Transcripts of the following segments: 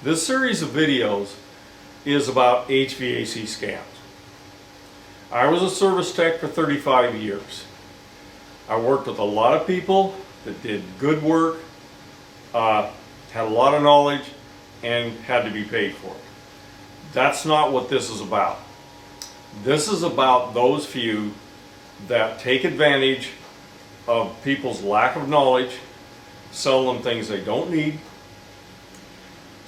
This series of videos is about HVAC scams. I was a service tech for 35 years. I worked with a lot of people that did good work, had a lot of knowledge, and had to be paid for it. That's not what this is about. This is about those few that take advantage of people's lack of knowledge, sell them things they don't need,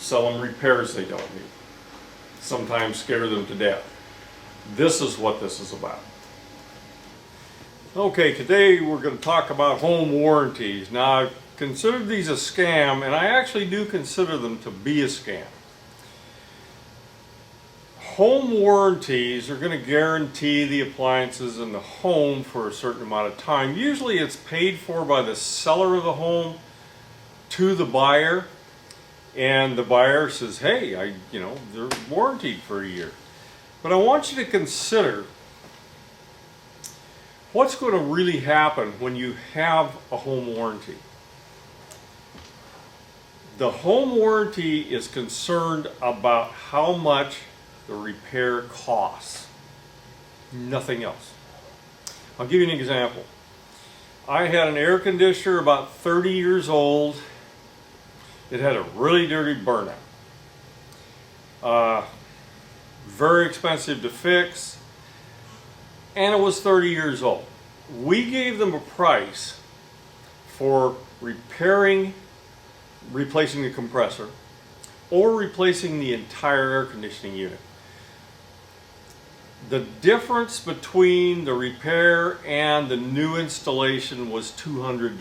sell them repairs they don't need, sometimes scare them to death. This is what this is about. Okay, today we're going to talk about home warranties. Now, I've considered these a scam, and I actually do consider them to be a scam. Home warranties are going to guarantee the appliances in the home for a certain amount of time. Usually it's paid for by the seller of the home to the buyer, and the buyer says, hey, they're warranted for a year. But I want you to consider what's going to really happen when you have a home warranty. The home warranty is concerned about how much the repair costs, nothing else. I'll give you an example. I had an air conditioner about 30 years old. It had a really dirty burnout. Very expensive to fix, and it was 30 years old. We gave them a price for replacing the compressor or replacing the entire air conditioning unit. The difference between the repair and the new installation was $200.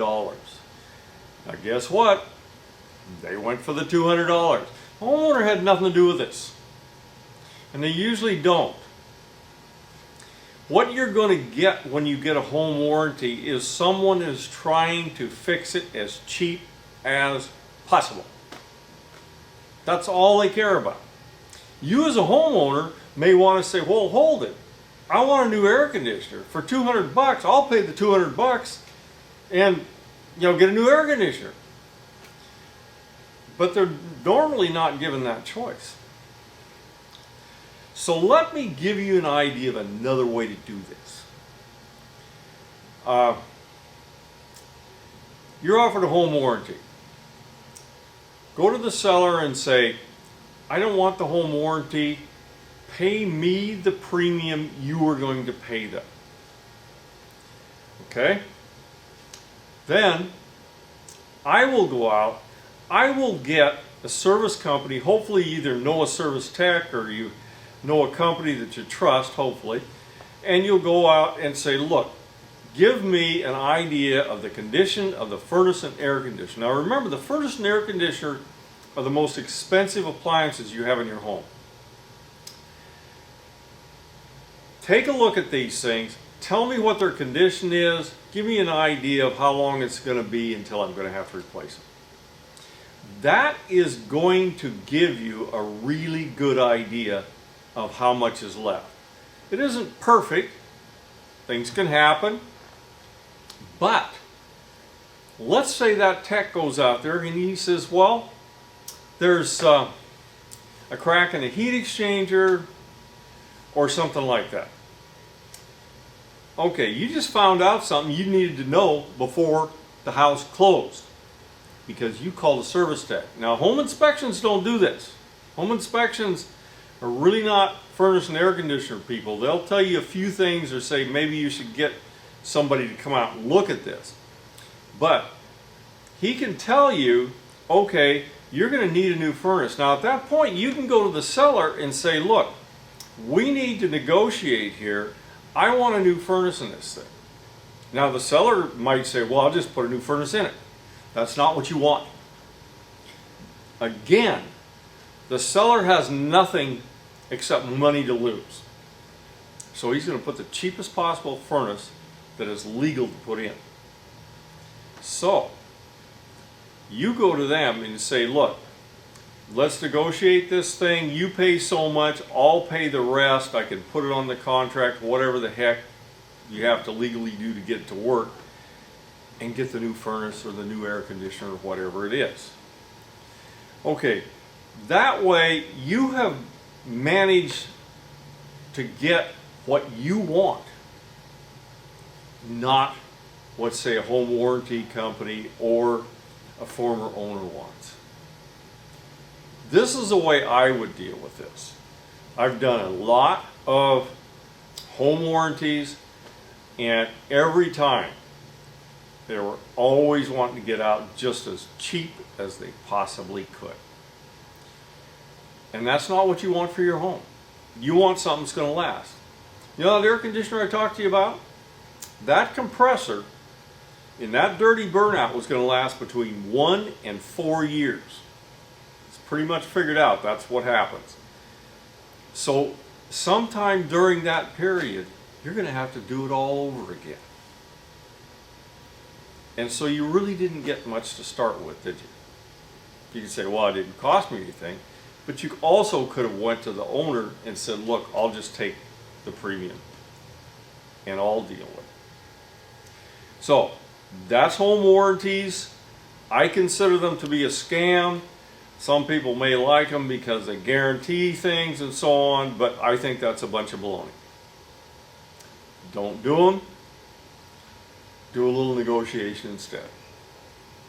Now guess what? They went for the $200. Homeowner had nothing to do with this. And they usually don't. What you're going to get when you get a home warranty is someone is trying to fix it as cheap as possible. That's all they care about. You as a homeowner may want to say, well, hold it. I want a new air conditioner. For $200, I'll pay the $200 and get a new air conditioner. But they're normally not given that choice. So let me give you an idea of another way to do this. You're offered a home warranty. Go to the seller and say, I don't want the home warranty. Pay me the premium you are going to pay them. Okay? Then I will go out. I will get a service company. Hopefully you either know a service tech or you know a company that you trust, hopefully, and you'll go out and say, look, give me an idea of the condition of the furnace and air conditioner. Now remember, the furnace and air conditioner are the most expensive appliances you have in your home. Take a look at these things, tell me what their condition is, give me an idea of how long it's going to be until I'm going to have to replace them. That is going to give you a really good idea of how much is left. It isn't perfect, things can happen, but let's say that tech goes out there and he says, well, there's a crack in the heat exchanger or something like that. Okay, you just found out something you needed to know before the house closed because you called a service tech. Now, home inspections don't do this. Home inspections are really not furnace and air conditioner people. They'll tell you a few things or say maybe you should get somebody to come out and look at this. But he can tell you, okay, you're going to need a new furnace. Now at that point you can go to the seller and say, look, we need to negotiate here. I want a new furnace in this thing. Now the seller might say, well, I'll just put a new furnace in it. That's not what you want. Again, the seller has nothing except money to lose. So he's going to put the cheapest possible furnace that is legal to put in. So you go to them and say, look, let's negotiate this thing. You pay so much, I'll pay the rest. I can put it on the contract, whatever the heck you have to legally do to get it to work, and get the new furnace or the new air conditioner or whatever it is. Okay, That way you have managed to get what you want, not what, say, a home warranty company or a former owner wants. This is the way I would deal with this. I've done a lot of home warranties, and every time they were always wanting to get out just as cheap as they possibly could. And that's not what you want for your home. You want something that's going to last. You know that air conditioner I talked to you about? That compressor in that dirty burnout was going to last between 1 and 4 years. It's pretty much figured out that's what happens. So sometime during that period, you're going to have to do it all over again. And so you really didn't get much to start with, did you? You can say, well, it didn't cost me anything. But you also could have went to the owner and said, look, I'll just take the premium and I'll deal with it. So that's home warranties. I consider them to be a scam. Some people may like them because they guarantee things and so on, but I think that's a bunch of baloney. Don't do them. Do a little negotiation instead.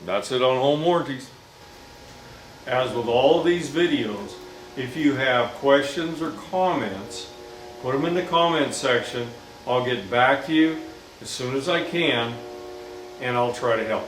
That's it on home warranties. As with all of these videos, if you have questions or comments, put them in the comment section. I'll get back to you as soon as I can, and I'll try to help.